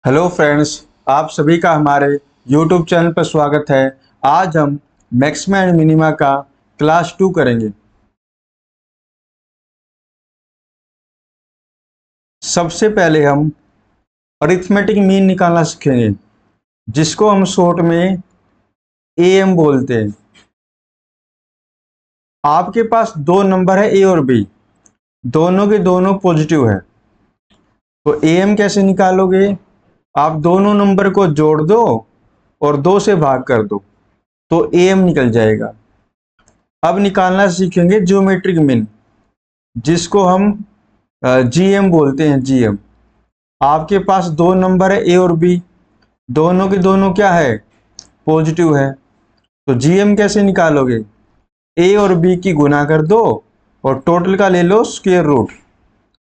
Hello friends, आप सभी का हमारे यूट्यूब चैनल पर स्वागत है। आज हम मैक्सिमा एंड मिनिमा का क्लास 2 करेंगे। सबसे पहले हम अरिथमेटिक मीन निकालना सीखेंगे, जिसको हम शॉर्ट में एएम बोलते हैं। आपके पास दो नंबर है ए और बी, दोनों के दोनों पॉजिटिव है, तो एएम कैसे निकालोगे? आप दोनों नंबर को जोड़ दो और 2 से भाग कर दो तो एएम निकल जाएगा। अब निकालना सीखेंगे ज्योमेट्रिक मीन, जिसको हम जीएम बोलते हैं। जीएम, आपके पास दो नंबर है ए और बी, दोनों के दोनों क्या है? पॉजिटिव है। तो जीएम कैसे निकालोगे? ए और बी की गुना कर दो और टोटल का ले लो स्क्वायर रूट,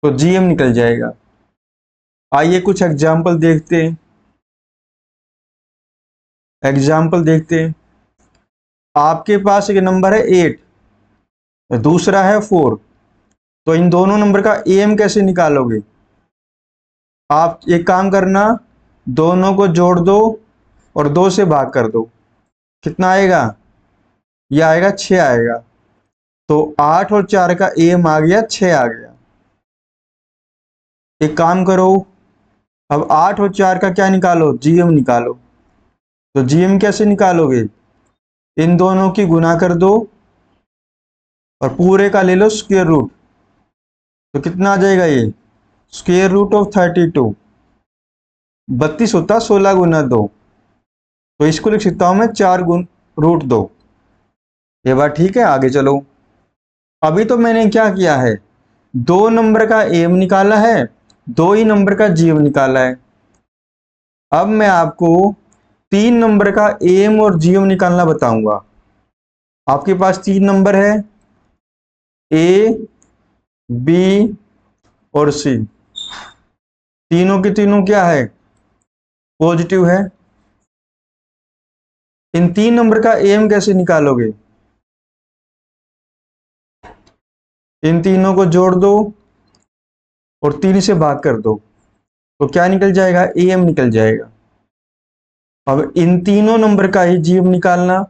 तो जीएम निकल जाएगा। आइए कुछ एग्जाम्पल देखते हैं। आपके पास एक नंबर है 8, दूसरा है 4, तो इन दोनों नंबर का एएम कैसे निकालोगे? आप एक काम करना, दोनों को जोड़ दो और 2 से भाग कर दो। कितना आएगा? यह आएगा 6 आएगा। तो 8 और 4 का एम आ गया, 6 आ गया। एक काम करो, अब 8 और 4 का क्या निकालो? जीएम निकालो। तो जीएम कैसे निकालोगे? इन दोनों की गुना कर दो और पूरे का ले लो स्क्वायर रूट, तो कितना आ जाएगा? ये स्क्वायर रूट ऑफ 32। 32 होता 16 गुना 2, तो इसको लिख सकता हूं मैं 4 गुण रूट 2। ये बात ठीक है? आगे चलो। अभी तो मैंने क्या किया है, दो नंबर का एम निकाला है, दो ही नंबर का जीएम निकाला है। अब मैं आपको 3 नंबर का एम और जीएम निकालना बताऊंगा। आपके पास 3 नंबर है, ए, बी और सी। तीनों के तीनों क्या है? पॉजिटिव है। इन 3 नंबर का एम कैसे निकालोगे? इन तीनों को जोड़ दो और 3 से भाग कर दो, तो क्या निकल जाएगा? एम निकल जाएगा। अब इन तीनों नंबर का ही जीएम निकालना।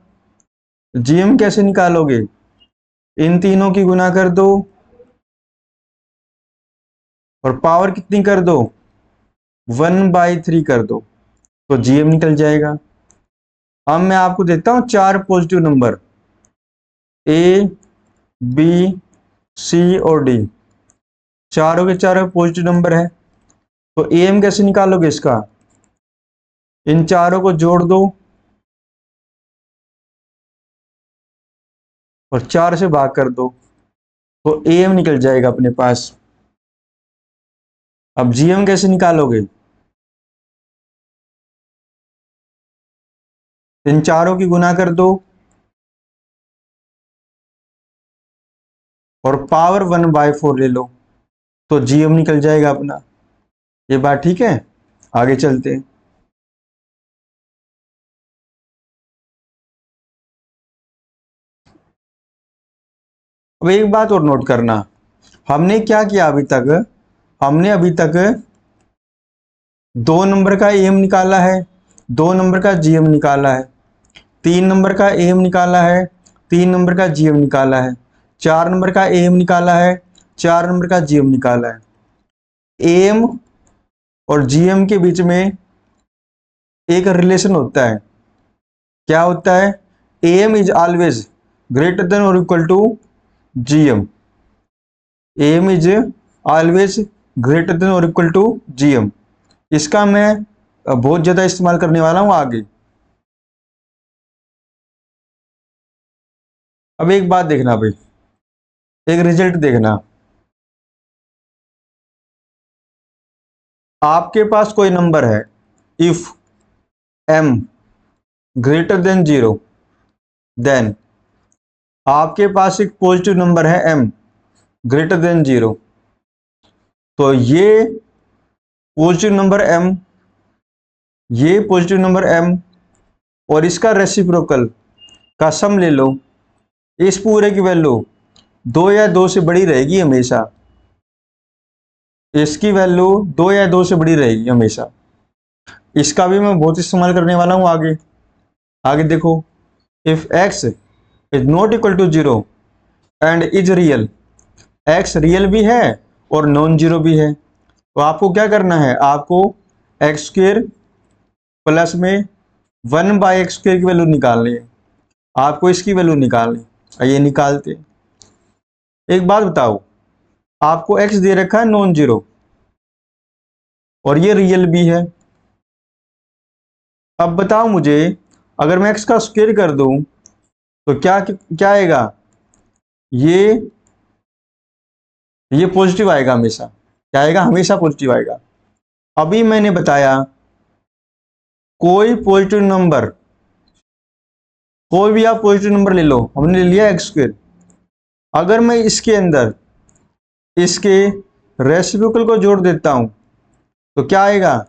जीएम कैसे निकालोगे? इन तीनों की गुना कर दो और पावर कितनी कर दो? 1/3 कर दो, तो जीएम निकल जाएगा। अब मैं आपको देता हूं 4 पॉजिटिव नंबर, ए, बी, सी और डी। चारों के चारों पॉजिटिव नंबर है, तो एम कैसे निकालोगे इसका? इन चारों को जोड़ दो और 4 से भाग कर दो, तो एम निकल जाएगा अपने पास। अब जीएम कैसे निकालोगे? इन चारों की गुना कर दो और पावर 1/4 ले लो, तो जीएम निकल जाएगा अपना। ये बात ठीक है? आगे चलते हैं। अब एक बात और नोट करना, हमने क्या किया अभी तक? हमने अभी तक 2 नंबर का एम निकाला है, 2 नंबर का जीएम निकाला है, 3 नंबर का एम निकाला है, 3 नंबर का जीएम निकाला है, 4 नंबर का एम निकाला है, 4 नंबर का जीएम निकाला है। एम और जीएम के बीच में एक रिलेशन होता है। क्या होता है? M is always greater than और equal to GM. M is always greater than और इक्वल टू जीएम। इसका मैं बहुत ज्यादा इस्तेमाल करने वाला हूं आगे। अब एक बात देखना भाई, एक रिजल्ट देखना। आपके पास कोई नंबर है, if m greater than 0, then आपके पास एक पॉजिटिव नंबर है m ग्रेटर देन 0। तो ये पॉजिटिव नंबर m और इसका रेसिप्रोकल का सम ले लो। इस पूरे की वैल्यू 2 या 2 से बड़ी रहेगी हमेशा। इसकी वैल्यू 2 या 2 से बड़ी रहेगी हमेशा। इसका भी मैं बहुत इस्तेमाल करने वाला हूँ आगे। आगे देखो, if x is not equal to 0 and is real, x real भी है और नॉन जीरो भी है, तो आपको क्या करना है, आपको एक्स स्क्र प्लस में 1/x² की वैल्यू निकालनी है, आपको इसकी वैल्यू निकालनी। ये निकालते, एक बात बताओ, आपको x दे रखा है नॉन जीरो और ये रियल भी है। अब बताओ मुझे, अगर मैं x का स्क्वायर कर दूं तो क्या क्या आएगा, ये पॉजिटिव आएगा हमेशा। क्या आएगा, हमेशा पॉजिटिव आएगा। अभी मैंने बताया कोई पॉजिटिव नंबर, कोई भी आप पॉजिटिव नंबर ले लो, हमने ले लिया x², अगर मैं इसके अंदर इसके रेसिप्रोकल को जोड़ देता हूं तो क्या आएगा,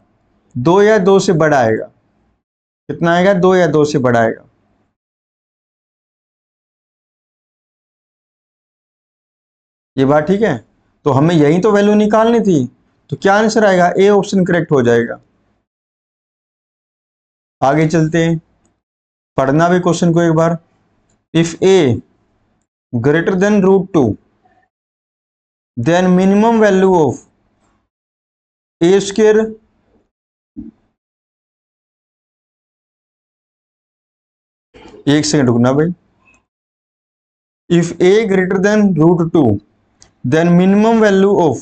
2 या 2 से बड़ा आएगा। कितना आएगा, 2 या 2 से बड़ा आएगा। ये बात ठीक है, तो हमें यही तो वैल्यू निकालनी थी, तो क्या आंसर आएगा, ए ऑप्शन करेक्ट हो जाएगा। आगे चलते हैं, पढ़ना भी क्वेश्चन को एक बार। If a greater than √2 then minimum value of a², एक सेकंड रुकना भाई। If a greater than √2 then minimum value of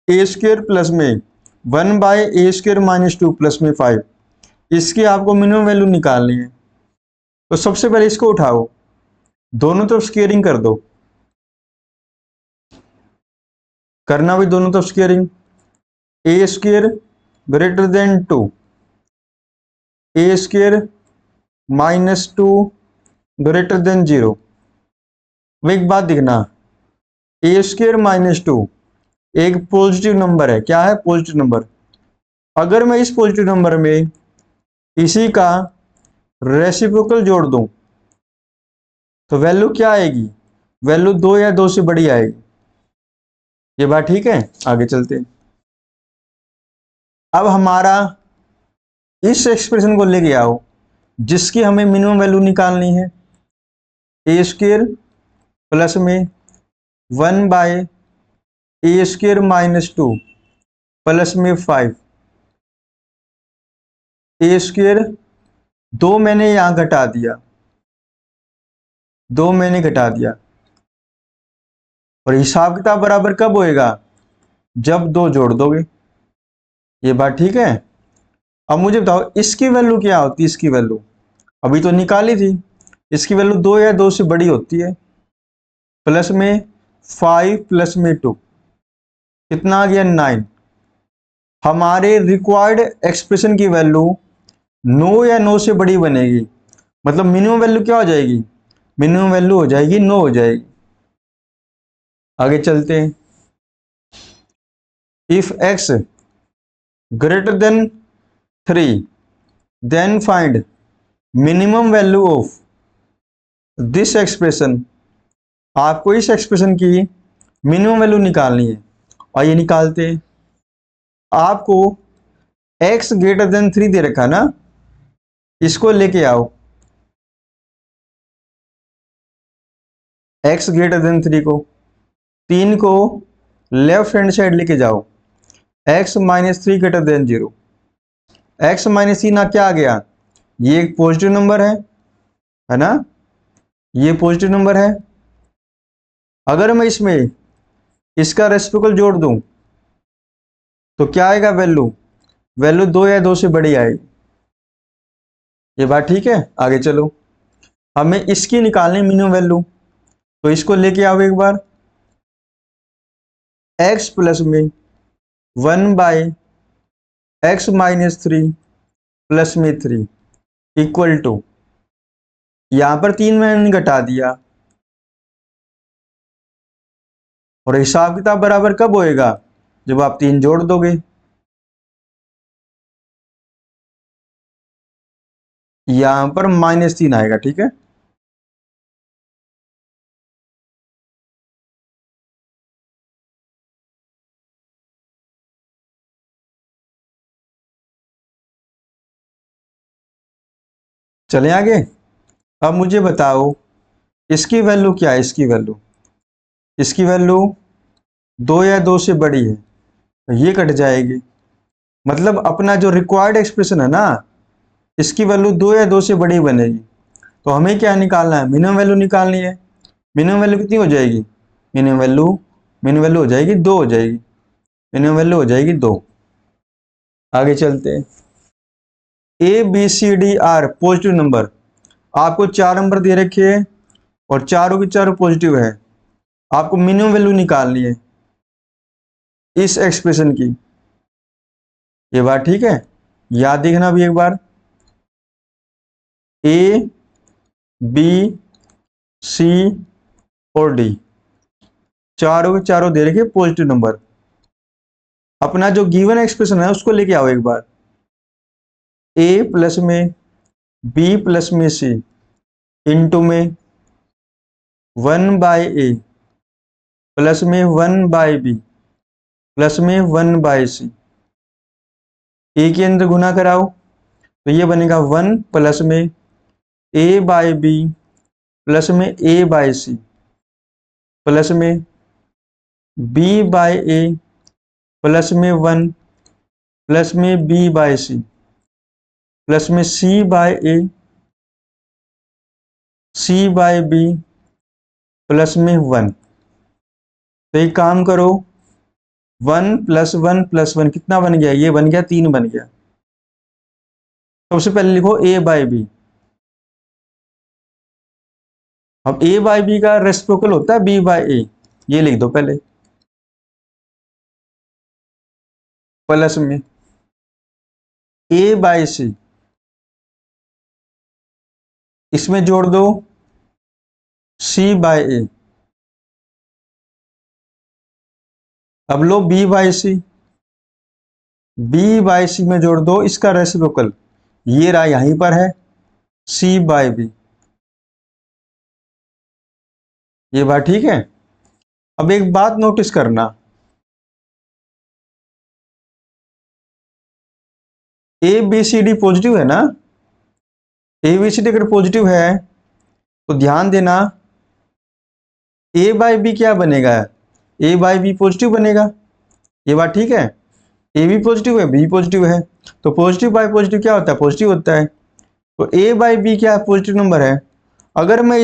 a² plus में 1/a² - 2 प्लस में 5, इसकी आपको मिनिमम वैल्यू निकालनी है। तो सबसे पहले इसको उठाओ, दोनों तरफ स्केयरिंग कर दो, करना भी दोनों तरफ squaring. a² greater than 2, a² -2 greater than 0। अब एक बात देखना, a² -2 एक पॉजिटिव नंबर है। क्या है, पॉजिटिव नंबर। अगर मैं इस पॉजिटिव नंबर में इसी का रेसिप्रोकल जोड़ दूं तो वैल्यू क्या आएगी, वैल्यू 2 या 2 से बड़ी आएगी। ये बात ठीक है, आगे चलते हैं। अब हमारा इस एक्सप्रेशन को लेके आओ जिसकी हमें मिनिमम वैल्यू निकालनी है, a² प्लस में 1/a² - 2 प्लस में 5। a² 2 मैंने यहां घटा दिया, 2 मैंने घटा दिया, और हिसाब किताब बराबर कब होएगा, जब 2 जोड़ दोगे। ये बात ठीक है। अब मुझे बताओ इसकी वैल्यू क्या होती है, इसकी वैल्यू अभी तो निकाली थी, इसकी वैल्यू 2 या 2 से बड़ी होती है। प्लस में 5 प्लस में 2 कितना आ गया, 9। हमारे रिक्वायर्ड एक्सप्रेशन की वैल्यू 9 या 9 से बड़ी बनेगी, मतलब मिनिमम वैल्यू क्या हो जाएगी, मिनिमम वैल्यू हो जाएगी 9 हो जाएगी। आगे चलते हैं, if x greater than 3 then find minimum value of this expression. आपको इस एक्सप्रेशन की मिनिमम वैल्यू निकालनी है, और ये निकालते हैं। आपको x ग्रेटर देन 3 दे रखा ना, इसको लेके आओ, x ग्रेटर देन 3 को, 3 को लेफ्ट हैंड साइड लेके जाओ, x -3 ग्रेटर देन 0। x -3 क्या आ गया, ये एक पॉजिटिव नंबर है ना, ये पॉजिटिव नंबर है। अगर मैं इसमें इसका रेसिप्रोकल जोड़ दूं तो क्या आएगा, वैल्यू 2 या 2 से बड़ी आएगी। ये बात ठीक है, आगे चलो, हमें इसकी निकालनी मिनिमम वैल्यू, तो इसको लेके आओ एक बार, x प्लस में 1/x - 3 प्लस में 3 इक्वल टू, यहां पर 3 मैंने घटा दिया, और हिसाब किताब बराबर कब होएगा, जब आप 3 जोड़ दोगे। यहां पर -3 आएगा, ठीक है। चलें आगे। अब मुझे बताओ इसकी वैल्यू क्या है। इसकी वैल्यू 2 या 2 से बड़ी है, तो ये कट जाएगी। मतलब अपना जो रिक्वायर्ड एक्सप्रेशन है ना, इसकी वैल्यू 2 या 2 से बड़ी बनेगी। तो हमें क्या निकालना है, मिनिमम वैल्यू निकालनी है। मिनिमम वैल्यू कितनी हो जाएगी, मिनिमम वैल्यू हो जाएगी 2 हो जाएगी, मिनिमम वैल्यू हो जाएगी 2। आगे चलते हैं। A B C D are positive number, आपको 4 नंबर दे रखे हैं और चारों की चारों पॉजिटिव है। आपको मिनिमम वैल्यू निकालनी है इस एक्सप्रेशन की। ये बात ठीक है, याद देखना भी एक बार। ए बी सी और डी चारों के चारों दे रखे पॉजिटिव नंबर। अपना जो गिवन एक्सप्रेशन है उसको लेके आओ एक बार। ए प्लस में बी प्लस में सी इंटू में 1/a प्लस में 1/b प्लस में 1/c। ए के अंदर गुना कराओ तो ये बनेगा 1 प्लस में a/b प्लस में a/c प्लस में b/a प्लस में 1 प्लस में b/c प्लस में c/a c/b प्लस में 1। तो एक काम करो, 1 प्लस 1 प्लस 1 कितना बन गया, ये बन गया 3 बन गया। सबसे पहले लिखो a/b। अब a/b का रेसिप्रोकल होता है b/a, ये लिख दो पहले। प्लस में a/c इसमें जोड़ दो c/a। अब लो b/c, b/c में जोड़ दो इसका रेसिप्रोकल, ये रहा यहीं पर है c/b। ये बात ठीक है। अब एक बात नोटिस करना, A B C D positive है ना। ए बी सी डी अगर पॉजिटिव है तो ध्यान देना a/b क्या बनेगा, a/b पॉजिटिव बनेगा। ये बात ठीक है, ए भी पॉजिटिव है बी पॉजिटिव है, तो पॉजिटिव बाय पॉजिटिव क्या होता है, पॉजिटिव होता है। तो a/b क्या है, पॉजिटिव नंबर है। अगर मैं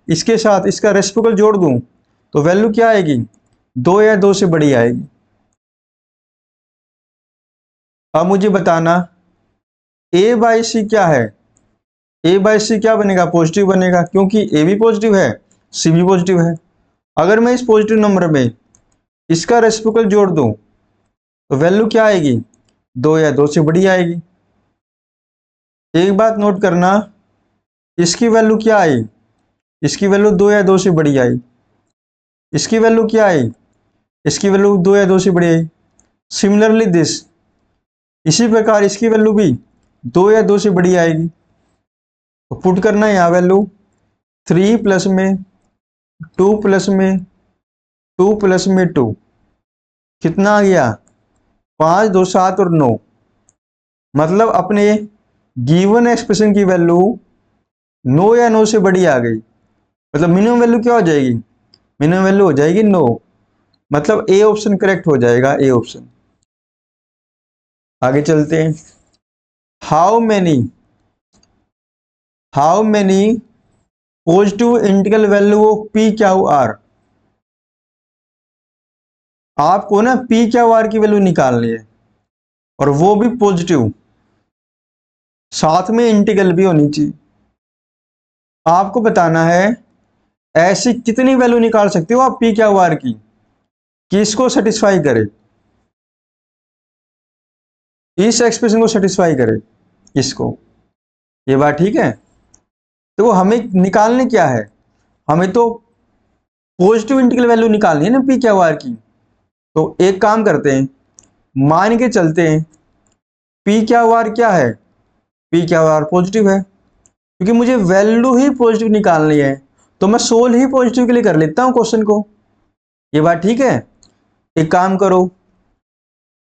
इसके साथ इसका रेसिप्रोकल जोड़ दूं तो वैल्यू क्या आएगी, 2 या 2 से बड़ी आएगी। अब मुझे बताना a/c क्या है, a/c क्या बनेगा, पॉजिटिव बनेगा, क्योंकि a भी पॉजिटिव है c भी पॉजिटिव है। अगर मैं इस पॉजिटिव नंबर में इसका रेसिप्रोकल जोड़ दूं तो वैल्यू क्या आएगी, 2 या 2 से बड़ी आएगी। एक बात नोट करना, इसकी वैल्यू क्या आई, इसकी वैल्यू 2 या 2 से बड़ी आई। इसकी वैल्यू क्या आई, इसकी वैल्यू 2 या 2 से बड़ी आई। सिमिलरली दिस, इसी प्रकार इसकी वैल्यू भी 2 या 2 से बड़ी आएगी। तो पुट करना है यहाँ वैल्यू 3 प्लस में 2 प्लस में 2 प्लस में 2 कितना आ गया, 5 2 7 और 9। मतलब अपने गिवन एक्सप्रेशन की वैल्यू 9 या 9 से बड़ी आ गई। मतलब मिनिमम वैल्यू क्या हो जाएगी, मिनिमम वैल्यू हो जाएगी 9। मतलब ए ऑप्शन करेक्ट हो जाएगा, ए ऑप्शन। आगे चलते हैं। How many positive integral value of P Q R. आपको ना पी क्यू आर की वैल्यू निकालनी है और वो भी पॉजिटिव, साथ में इंटीग्रल भी होनी चाहिए। आपको बताना है ऐसी कितनी वैल्यू निकाल सकते हो आप पी क्यू आर की कि इसको सेटिस्फाई करे, इस एक्सप्रेशन को सेटिस्फाई करे इसको। ये बात ठीक है। तो हमें निकालने क्या है, हमें तो पॉजिटिव इंटीग्रल वैल्यू निकालनी है ना पी क्यू आर की। तो एक काम करते हैं, मान के चलते हैं पी क्यू आर क्या है, पी क्यू आर पॉजिटिव है, क्योंकि मुझे वैल्यू ही पॉजिटिव निकालनी है तो मैं सोल्व ही पॉजिटिव के लिए कर लेता हूं क्वेश्चन को। ये बात ठीक है। एक काम करो,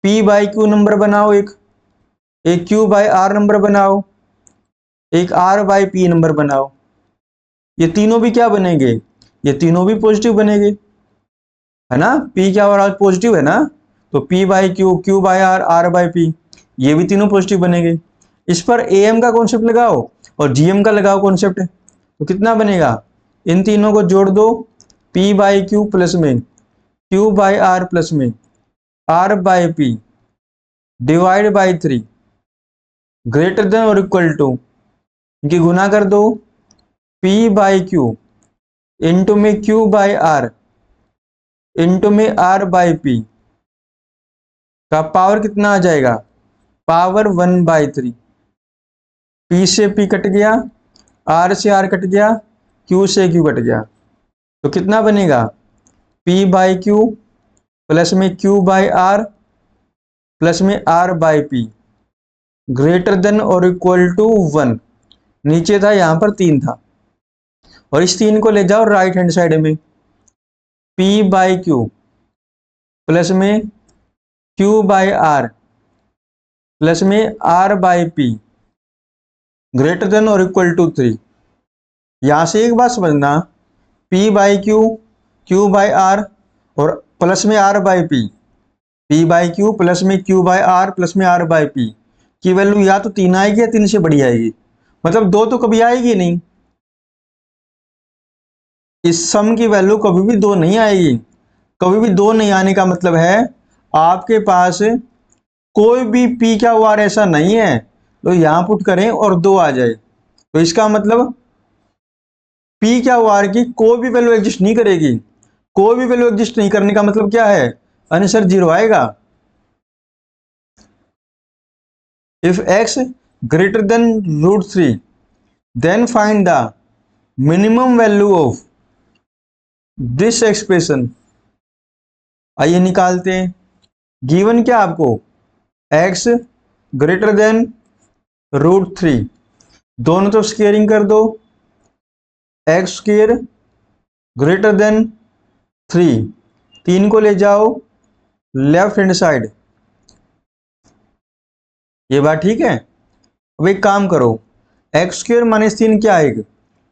P/Q नंबर बनाओ, एक Q/R नंबर बनाओ, एक आर बाई पी नंबर बनाओ। ये तीनों भी क्या बनेंगे, ये तीनों भी पॉजिटिव बनेंगे, है ना। पी क्या हो रहा है, पॉजिटिव है ना, तो P by Q, Q by R, R by P, ये भी तीनों पॉजिटिव बनेंगे। इस पर ए एम का कॉन्सेप्ट लगाओ और जी एम का लगाओ कॉन्सेप्ट, तो कितना बनेगा, इन तीनों को जोड़ दो, पी बाई क्यू प्लस में क्यू बाई आर प्लस में R by P divide by 3 greater than और इक्वल टू, इनकी गुना कर दो, P बाई क्यू इंटू में Q बाई आर इंटू में R बाई पी का पावर कितना आ जाएगा, पावर 1/3। P से P कट गया, R से R कट गया, Q से Q कट गया, तो कितना बनेगा, P बाई क्यू प्लस में Q बाई आर प्लस में R by P greater than और इक्वल टू 1। नीचे था, यहां पर 3 था, और इस 3 को ले जाओ राइट हैंड साइड में, P बाई क्यू प्लस में Q बाई आर प्लस में R by P greater than और इक्वल टू 3। यहां से एक बात समझना, P by Q, Q by R और प्लस में R by P, P by Q plus में Q बाई आर प्लस में R बाई पी की वैल्यू या तो 3 आएगी या 3 से बड़ी आएगी, मतलब 2 तो कभी आएगी नहीं, इस सम की वैल्यू कभी भी 2 नहीं आएगी। कभी भी 2 नहीं आने का मतलब है आपके पास कोई भी पी क्या वार ऐसा नहीं है, तो यहां पुट करें और 2 आ जाए, तो इसका मतलब पी क्या वार की कोई भी वैल्यू एग्जिस्ट नहीं करेगी। कोई भी वैल्यू एग्जिस्ट नहीं करने का मतलब क्या है, आंसर 0 आएगा। If x greater than √3 then find the minimum value of this expression. आइए निकालते हैं। गिवन क्या आपको, x ग्रेटर देन √3, दोनों तो स्क्वेयरिंग कर दो, एक्स स्क्वेयर ग्रेटर देन 3, 3 को ले जाओ लेफ्ट हैंड साइड, ये बात ठीक है। अब एक काम करो, एक्स स्क्वेयर माइनस 3 क्या आएगा,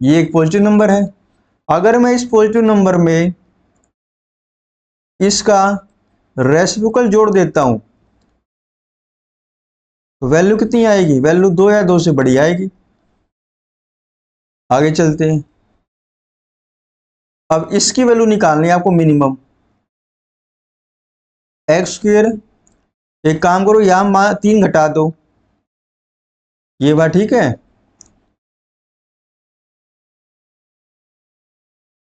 ये एक पॉजिटिव नंबर है। अगर मैं इस पॉजिटिव नंबर में इसका रेसिप्रोकल जोड़ देता हूं, तो वैल्यू कितनी आएगी, वैल्यू 2 या 2 से बड़ी आएगी। आगे चलते हैं। अब इसकी वैल्यू निकालनी है आपको मिनिमम, एक्स स्क्वेयर, एक काम करो यहां 3 घटा दो, ये बात ठीक है,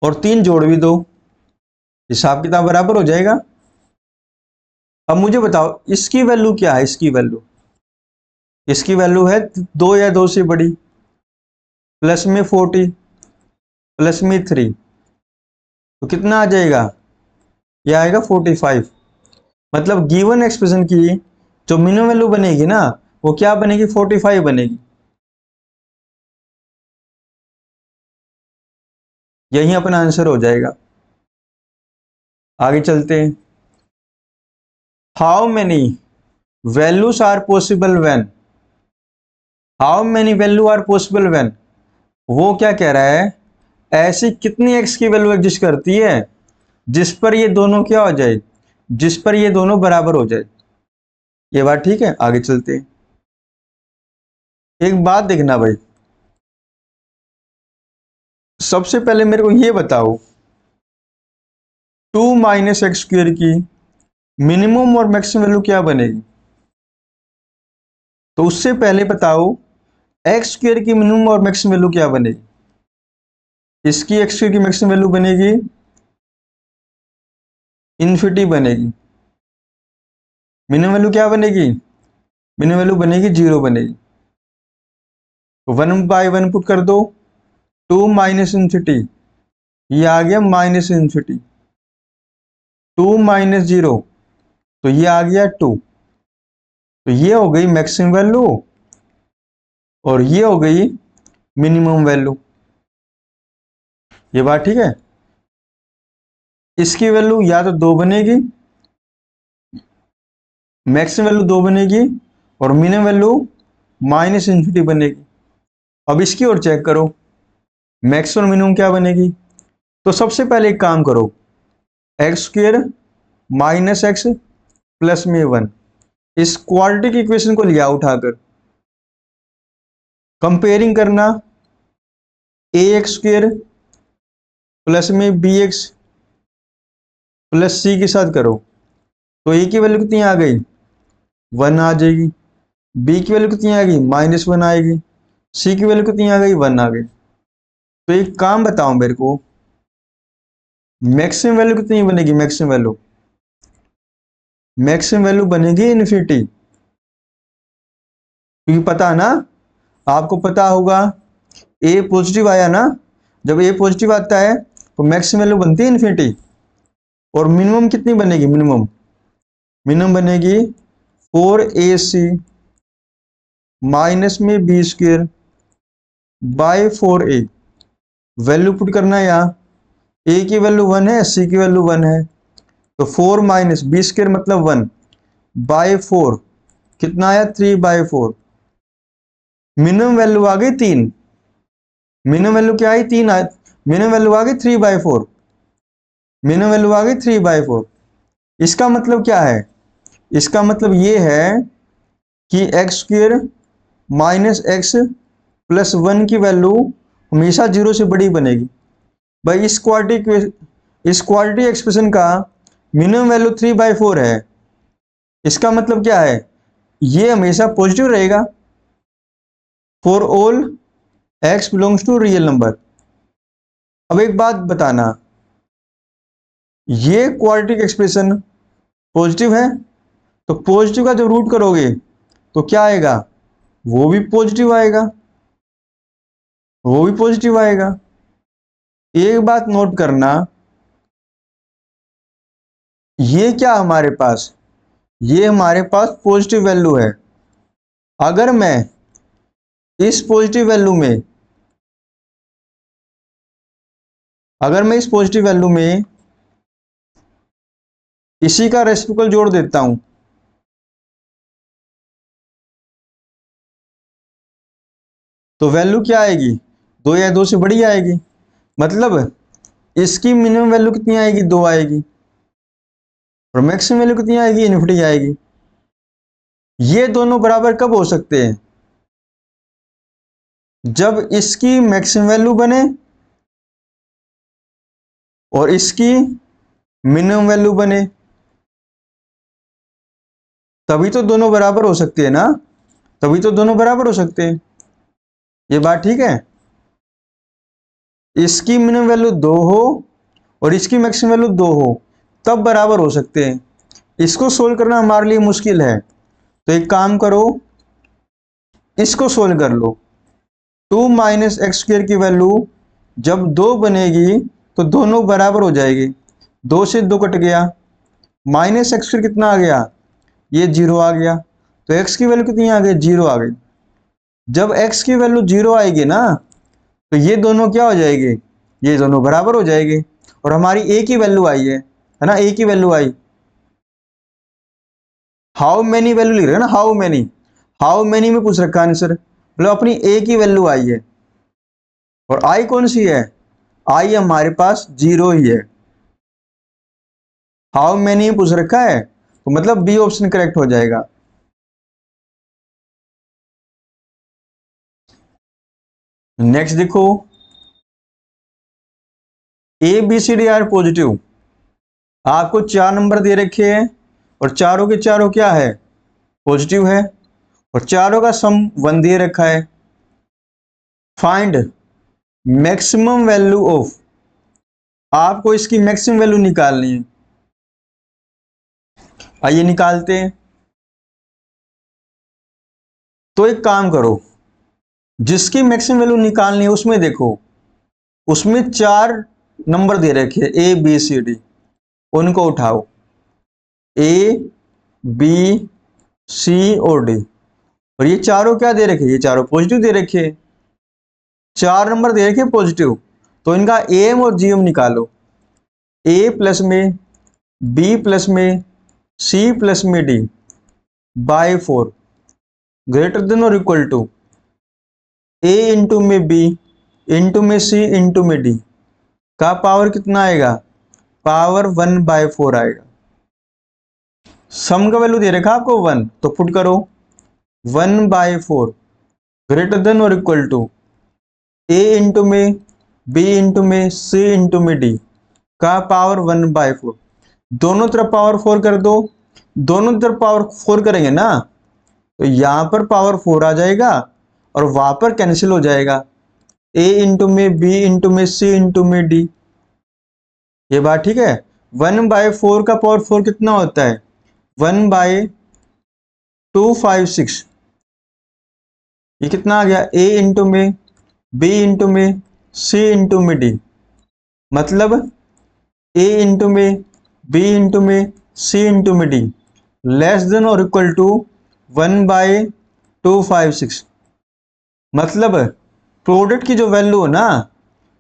और 3 जोड़ भी दो, हिसाब किताब बराबर हो जाएगा। अब मुझे बताओ इसकी वैल्यू क्या है, इसकी वैल्यू है 2 या 2 से बड़ी, प्लस में 40 प्लस में 3, तो कितना आ जाएगा, यह आएगा 45। मतलब गिवन एक्सप्रेशन की जो मिनिमम वैल्यू बनेगी ना, वो क्या बनेगी, 45 बनेगी। यही अपना आंसर हो जाएगा। आगे चलते हैं। How many values are possible when, how many value are possible when, वो क्या कह रहा है, ऐसी कितनी एक्स की वैल्यू एग्जिस्ट करती है जिस पर ये दोनों क्या हो जाए, जिस पर ये दोनों बराबर हो जाए। ये बात ठीक है। आगे चलते हैं। एक बात देखना भाई, सबसे पहले मेरे को ये बताओ 2 माइनस एक्स स्क्वेयर की मिनिमम और मैक्सिमम वैल्यू क्या बनेगी। तो उससे पहले बताओ एक्स स्क्वेयर की मिनिमम और मैक्सिमम वैल्यू क्या बनेगी। इसकी एक्स स्क्वेयर की मैक्सिमम वैल्यू बनेगी इन्फिनिटी बनेगी। मिनिमम वैल्यू क्या बनेगी, मिनिमम वैल्यू बनेगी 0 बनेगी। तो 1/1 पुट कर दो, 2 माइनस इन्फिनिटी, ये आ गया माइनस इन्फिनिटी, 2 माइनस 0, तो ये आ गया 2। तो ये हो गई मैक्सिमम वैल्यू और ये हो गई मिनिमम वैल्यू। ये बात ठीक है। इसकी वैल्यू या तो 2 बनेगी, मैक्सिमम वैल्यू 2 बनेगी और मिनिमम वैल्यू माइनस इन्फिनिटी बनेगी। अब इसकी ओर चेक करो, मैक्सिमम और मिनिमम क्या बनेगी। तो सबसे पहले एक काम करो, x square minus x plus में 1, इस क्वाड्रेटिक इक्वेशन को लिया उठाकर, कंपेयरिंग करना, ए एक्स स्क्वेयर प्लस में बी एक्स प्लस सी के साथ करो, तो ए की वैल्यू कितनी आ गई, 1 आ जाएगी। बी की वैल्यू कितनी आ गई, -1 आएगी। सी की वैल्यू कितनी आ गई, 1 आ गई। तो एक काम बताओ मेरे को, मैक्सिमम वैल्यू कितनी बनेगी, मैक्सिमम वैल्यू बनेगी इन्फिनिटी, क्योंकि पता है ना, आपको पता होगा ए पॉजिटिव आया ना, जब ए पॉजिटिव आता है तो मैक्सिमम वैल्यू बनती है इन्फिनिटी। और मिनिमम कितनी बनेगी, मिनिमम बनेगी 4ac माइनस में B square by 4a। Value put करना है यहाँ, ए की वैल्यू 1 है, सी की वैल्यू 1 है, तो 4 माइनस बी स्क्वेयर मतलब 1 बाय 4 कितना आया, 3/4। मिनिमम वैल्यू आ गई 3, मिनिमम वैल्यू क्या आई, 3 आई, मिनिमम वैल्यू आ गई 3/4, मिनिमम वैल्यू आ गई 3/4। इसका मतलब क्या है, इसका मतलब ये है कि x square minus x plus 1 की वैल्यू हमेशा 0 से बड़ी बनेगी। भाई इस क्वाड्रेटिक एक्सप्रेशन का मिनिमम वैल्यू 3/4 है, इसका मतलब क्या है, ये हमेशा पॉजिटिव रहेगा for all X belongs to real number. अब एक बात बताना, ये क्वाड्रेटिक एक्सप्रेशन पॉजिटिव है, तो पॉजिटिव का जब रूट करोगे तो क्या आएगा, वो भी पॉजिटिव आएगा, वो भी पॉजिटिव आएगा। एक बात नोट करना, ये क्या हमारे पास, ये हमारे पास पॉजिटिव वैल्यू है। अगर मैं इस पॉजिटिव वैल्यू में, अगर मैं इस पॉजिटिव वैल्यू में इसी का रेसिप्रोकल जोड़ देता हूं, तो वैल्यू क्या आएगी, 2 या 2 से बड़ी आएगी। मतलब इसकी मिनिमम वैल्यू कितनी आएगी, 2 आएगी, और मैक्सिमम वैल्यू कितनी आएगी, इन्फिनिटी आएगी। ये दोनों बराबर कब हो सकते हैं, जब इसकी मैक्सिमम वैल्यू बने और इसकी मिनिमम वैल्यू बने, तभी तो दोनों बराबर हो सकते हैं ना, तभी तो दोनों बराबर हो सकते हैं। ये बात ठीक है, इसकी मिनिमम वैल्यू 2 हो और इसकी मैक्सिमम वैल्यू 2 हो, तब बराबर हो सकते हैं। इसको सोल्व करना हमारे लिए मुश्किल है, तो एक काम करो, इसको सोल्व कर लो। 2 माइनस एक्स स्क्वेयर की वैल्यू जब 2 बनेगी तो दोनों बराबर हो जाएगी, 2 से 2 कट गया, माइनस एक्स स्क्वेयर कितना आ गया, ये 0 आ गया, तो एक्स की वैल्यू कितनी आ गई, 0 आ गई। जब एक्स की वैल्यू 0 आएगी ना, तो ये दोनों क्या हो जाएंगे, ये दोनों बराबर हो जाएंगे। और हमारी ए की वैल्यू आई है ना, ए की value I, how many value लिख रहे हैं ना, हाउ मैनी में पूछ रखा आंसर, मतलब अपनी ए की वैल्यू आई है। और आई कौन सी है, आई हमारे पास 0 ही है। हाउ मैनी पूछ रखा है, तो मतलब बी ऑप्शन करेक्ट हो जाएगा। नेक्स्ट देखो, A B C D are positive, आपको 4 नंबर दे रखे हैं और चारों के चारों क्या है, पॉजिटिव है, और चारों का सम 1 दे रखा है। फाइंड मैक्सिमम वैल्यू ऑफ, आपको इसकी मैक्सिमम वैल्यू निकालनी है। आइए निकालते हैं। तो एक काम करो, जिसकी मैक्सिमम वैल्यू निकालनी है उसमें देखो, उसमें 4 नंबर दे रखे हैं ए बी सी डी, उनको उठाओ, ए बी सी और डी, और ये चारों क्या दे रखे, ये चारों पॉजिटिव दे रखे, 4 नंबर दे रखे पॉजिटिव, तो इनका एम और जीएम निकालो। ए प्लस में बी प्लस में सी प्लस में डी बाय 4 ग्रेटर देन और इक्वल टू ए इंटू में बी इंटू में सी इंटू में डी का पावर कितना आएगा, पावर 1/4 आएगा। सम का वैल्यू दे रखा आपको 1, तो पुट करो 1/4 ग्रेटर देन और इक्वल टू ए इंटू में बी इंटू में सी इंटू में डी का पावर 1/4। दोनों तरफ पावर 4 कर दो, दोनों तरफ पावर 4 करेंगे ना तो यहां पर पावर 4 आ जाएगा और वहां पर कैंसिल हो जाएगा, ए इंटू में बी इंटू में सी इंटू में डी। ये बात ठीक है। 1/4 का पावर 4 कितना होता है, 1/256। ये कितना आ गया, ए इंटू में बी इंटू में सी इंटू में डी, मतलब ए इंटू में बी इंटू में सी इंटू में डी लेस देन और इक्वल टू 1/256। मतलब प्रोडक्ट की जो वैल्यू हो ना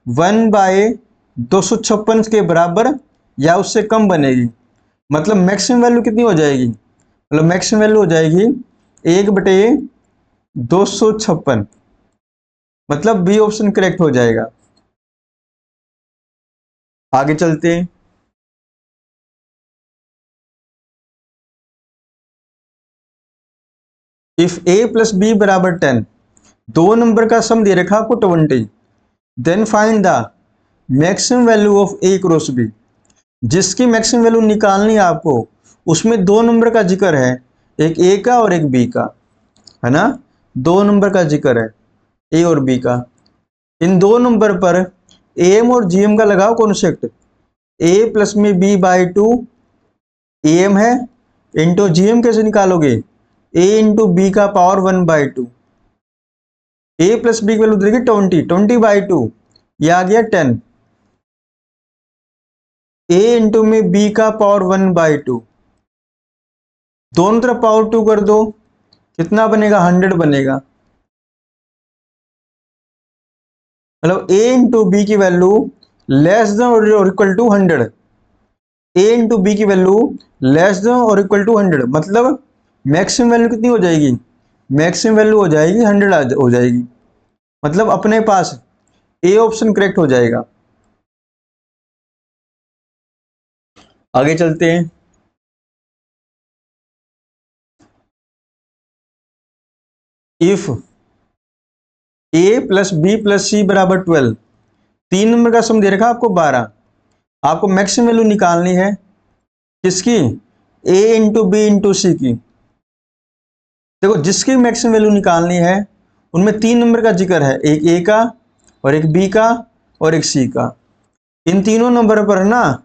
1/256 के बराबर या उससे कम बनेगी। मतलब मैक्सिमम वैल्यू कितनी हो जाएगी, मतलब मैक्सिमम वैल्यू हो जाएगी 1/256। मतलब बी ऑप्शन करेक्ट हो जाएगा। आगे चलते हैं। इफ ए प्लस बी बराबर 10, दो नंबर का सम दे रखा आपको 20, then find the maximum value of A cross B. जिसकी मैक्सिमम वैल्यू निकालनी है आपको, उसमें दो नंबर का जिक्र है, एक ए का और एक बी का, है ना। दो नंबर का जिक्र है ए और बी का। इन दो नंबर पर एम और जीएम का लगाओ कॉन्सेप्ट। ए प्लस में b/2 एम है, इंटू जीएम कैसे निकालोगे, ए इंटू बी का पावर 1/2। ए प्लस बी की वैल्यू देखिए 20/2, ये आ गया 10। ए इंटू में बी का पावर 1/2, दोनों तरफ पावर 2 कर दो, कितना बनेगा, 100 बनेगा। मतलब ए इंटू बी की वैल्यू लेस देन और equal to 100। A into B की वैल्यू लेस देन और इक्वल टू 100, मतलब मैक्सिमम वैल्यू कितनी हो जाएगी, मैक्सिमम वैल्यू हो जाएगी 100 हो जाएगी। मतलब अपने पास ए ऑप्शन करेक्ट हो जाएगा। आगे चलते हैं। If a plus b plus c बराबर 12, तीन नंबर का सम दे रखा आपको 12, आपको मैक्सिमम वैल्यू निकालनी है किसकी, ए इंटू बी इंटू सी की। देखो जिसकी मैक्सिमम वैल्यू निकालनी है उनमें तीन नंबर का जिक्र है, एक ए का और एक बी का और एक सी का। इन तीनों नंबर पर ना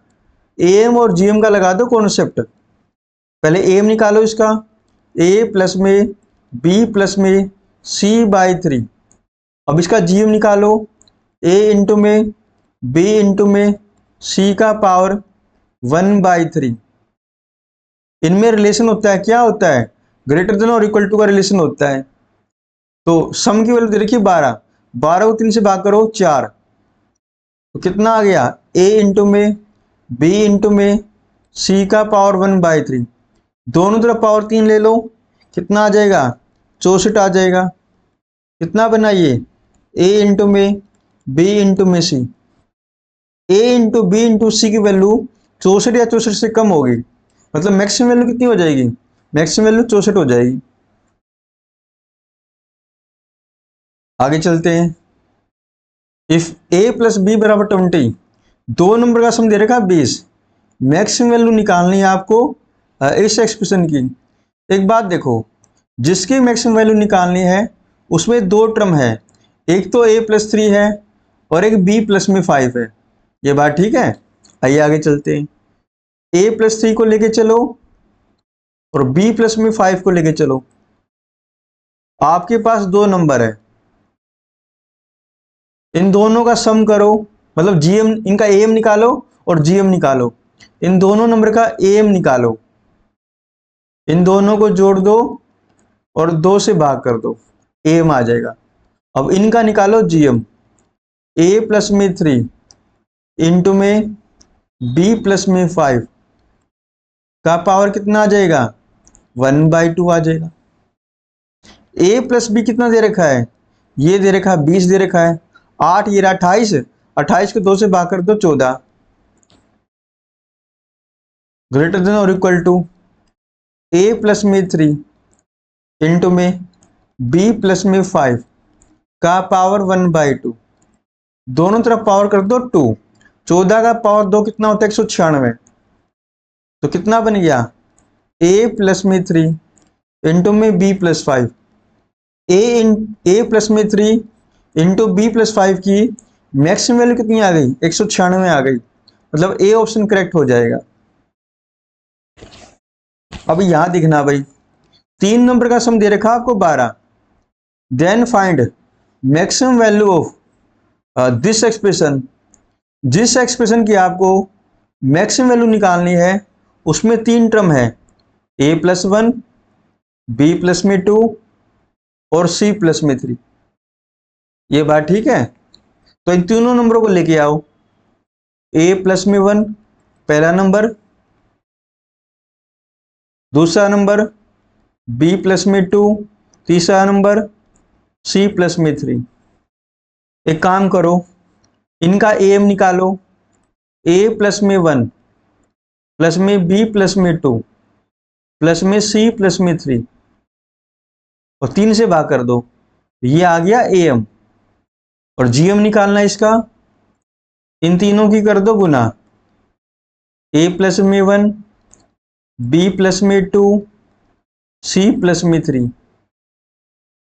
एम और जीएम का लगा दो कॉन्सेप्ट। पहले एम निकालो इसका, ए प्लस में बी प्लस में c/3। अब इसका जीएम निकालो, ए इंटू में बी इंटू में सी का पावर 1/3। इनमें रिलेशन होता है, क्या होता है, ग्रेटर देन और इक्वल टू का रिलेशन होता है। तो सम की वैल्यू दे रखी 12, 12 को 3 से भाग करो 4, तो कितना आ गया, ए इंटू में बी इंटू में सी का पावर 1/3। दोनों तरफ पावर 3 ले लो, कितना आ जाएगा, 64 आ जाएगा। कितना बनाइए, ए इंटू में बी इंटू में सी। ए इंटू बी इंटू सी की वैल्यू 64 या 64 से कम होगी, मतलब मैक्सिमम वैल्यू कितनी हो जाएगी, मैक्सिमम वैल्यू 64 हो जाएगी। आगे चलते हैं। इफ ए प्लस बी बराबर 20, दो नंबर का सम दे रखा 20, मैक्सिमम वैल्यू निकालनी है आपको इस एक्सप्रेशन की। एक बात देखो, जिसकी मैक्सिमम वैल्यू निकालनी है उसमें दो टर्म है, एक तो a+3 है और एक b+5 है। ये बात ठीक है। आइए आगे चलते हैं। a+3 को लेके चलो और b+5 को लेके चलो। आपके पास दो नंबर है, इन दोनों का सम करो, मतलब जीएम, इनका एम निकालो और जीएम निकालो। इन दोनों नंबर का एम निकालो, इन दोनों को जोड़ दो और 2 से भाग कर दो, एम आ जाएगा। अब इनका निकालो जीएम, ए प्लस में 3 इंटू में बी प्लस में 5 का पावर कितना आ जाएगा, 1/2 आ जाएगा। ए प्लस बी कितना दे रखा है, ये दे रखा है 20 दे रखा है, 8 ये रहा 28, 28 को 2 से भाग कर दो 14, ग्रेटर देन और इक्वल टू a प्लस में 3 इंटू में b प्लस में 5 का पावर 1/2, दोनों तरफ पावर कर दो 2, 14 का पावर 2 कितना होता है 196, तो कितना बन गया a प्लस में 3 इंटू में b प्लस 5, a प्लस में 3 इंटू बी प्लस 5 की मैक्सिमम वैल्यू कितनी आ गई 196 आ गई, मतलब ए ऑप्शन करेक्ट हो जाएगा। अब यहां दिखना भाई 3 नंबर का सम दे रखा आपको 12, then find maximum value of this expression, जिस एक्सप्रेशन की आपको मैक्सिमम वैल्यू निकालनी है उसमें 3 टर्म है, a प्लस 1, b प्लस में 2 और c प्लस में 3। ये बात ठीक है, तो इन तीनों नंबरों को लेके आओ, a प्लस में 1 पहला नंबर, दूसरा नंबर b प्लस में 2 तीसरा नंबर, c प्लस में 3। एक काम करो इनका am निकालो, a प्लस में 1 प्लस में b प्लस में 2 प्लस में c प्लस में 3 और 3 से भाग कर दो, ये आ गया am। और gm निकालना है इसका, इन तीनों की कर दो गुना, a प्लस में 1 b प्लस में 2 c प्लस में 3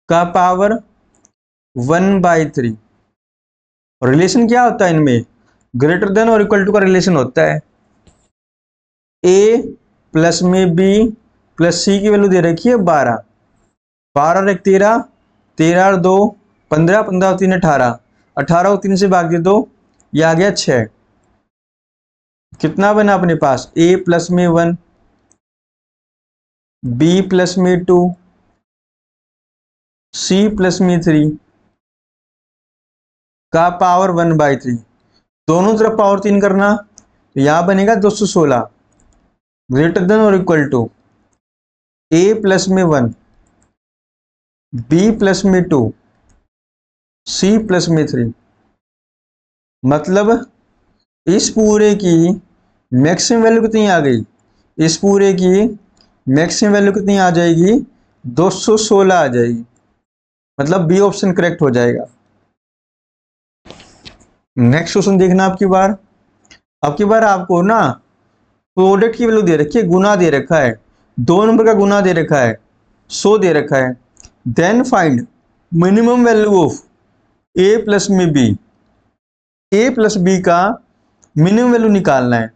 का पावर 1/3। और रिलेशन क्या होता है इनमें, ग्रेटर देन और इक्वल टू का रिलेशन होता है। a प्लस में b प्लस c की वैल्यू दे रखी है 12, 12 और 1 13, 13 और 2 15, 15 और 3 18, 18 को 3 से भाग दे दो, ये आ गया 6। कितना बना अपने पास, a प्लस में 1 b प्लस में 2 c प्लस में 3 का पावर 1/3। दोनों तरफ पावर 3 करना, तो यहां बनेगा 216, ग्रेटर देन और इक्वल टू a प्लस में 1 b प्लस में 2 c प्लस में 3। मतलब इस पूरे की मैक्सिमम वैल्यू कितनी आ गई, इस पूरे की मैक्सिमम वैल्यू कितनी आ जाएगी 216 आ जाएगी, मतलब बी ऑप्शन करेक्ट हो जाएगा। नेक्स्ट क्वेश्चन देखना आपकी बार आपको ना प्रोडक्ट की वैल्यू दे रखी है, गुना दे रखा है, 2 नंबर का गुना दे रखा है 100 दे रखा है, then find minimum value of a plus में b, a प्लस b का मिनिमम वैल्यू निकालना है।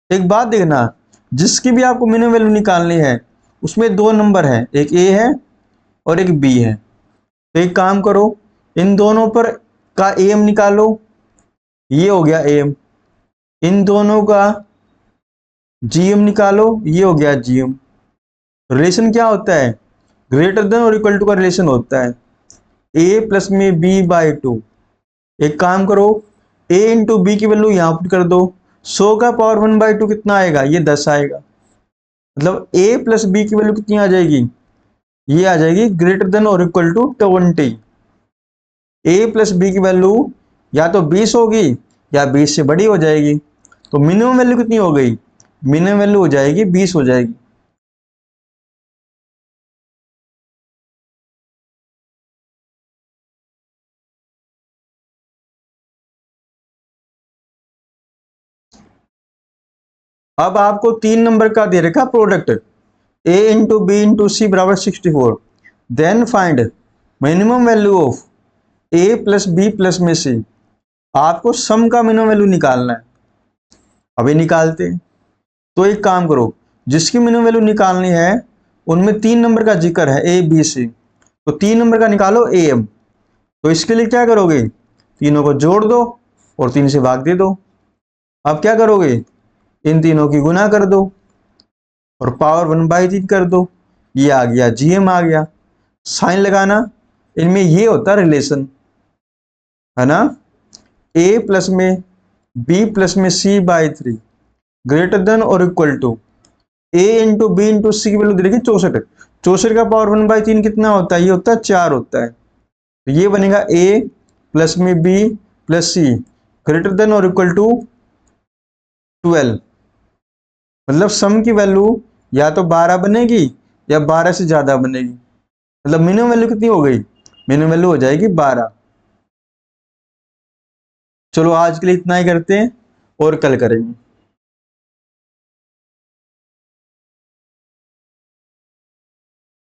एक बात देखना, जिसकी भी आपको मिनिमम वैल्यू निकालनी है उसमें 2 नंबर है, एक a है और एक b है। तो एक काम करो इन दोनों पर का am निकालो, ये हो गया am, इन दोनों का gm निकालो, ये हो गया gm। रिलेशन क्या होता है, ग्रेटर देन और इक्वल टू का रिलेशन होता है, a प्लस में b/2। एक काम करो a इंटू बी की वैल्यू यहां पुट कर दो, 100 का पावर 1/2 कितना आएगा, ये 10 आएगा, मतलब a प्लस बी की वैल्यू कितनी आ जाएगी, ये आ जाएगी ग्रेटर देन और equal to 20। a plus B की वैल्यू या तो 20 होगी या 20 से बड़ी हो जाएगी, तो मिनिमम वैल्यू कितनी हो गई, मिनिमम वैल्यू हो जाएगी 20 हो जाएगी। अब आपको 3 नंबर का दे रखा product a into b into c बराबर 64, then find minimum value of a plus b plus में सी। आपको सम का मिनिमम वैल्यू निकालना है, अभी निकालते हैं। तो एक काम करो, जिसकी मिनिमम वैल्यू निकालनी है उनमें 3 नंबर का जिक्र है a b c, तो 3 नंबर का निकालो am। तो इसके लिए क्या करोगे, तीनों को जोड़ दो और 3 से भाग दे दो। अब क्या करोगे, इन तीनों की गुना कर दो और पावर 1/3 कर दो, ये आ गया gm आ गया। साइन लगाना, इनमें ये होता है रिलेशन, है ना, a प्लस में b प्लस में c/3 ग्रेटर देन और equal to a into b into c की वैल्यू दे रखी 64, 64 का पावर 1/3 कितना होता है, ये होता है 4 होता है। तो ये बनेगा a प्लस में b plus c greater than और इक्वल टू 12। मतलब सम की वैल्यू या तो 12 बनेगी या 12 से ज्यादा बनेगी। मतलब मिनिमम वैल्यू कितनी हो गई, मिनिमम वैल्यू हो जाएगी 12। चलो आज के लिए इतना ही करते हैं और कल करेंगे।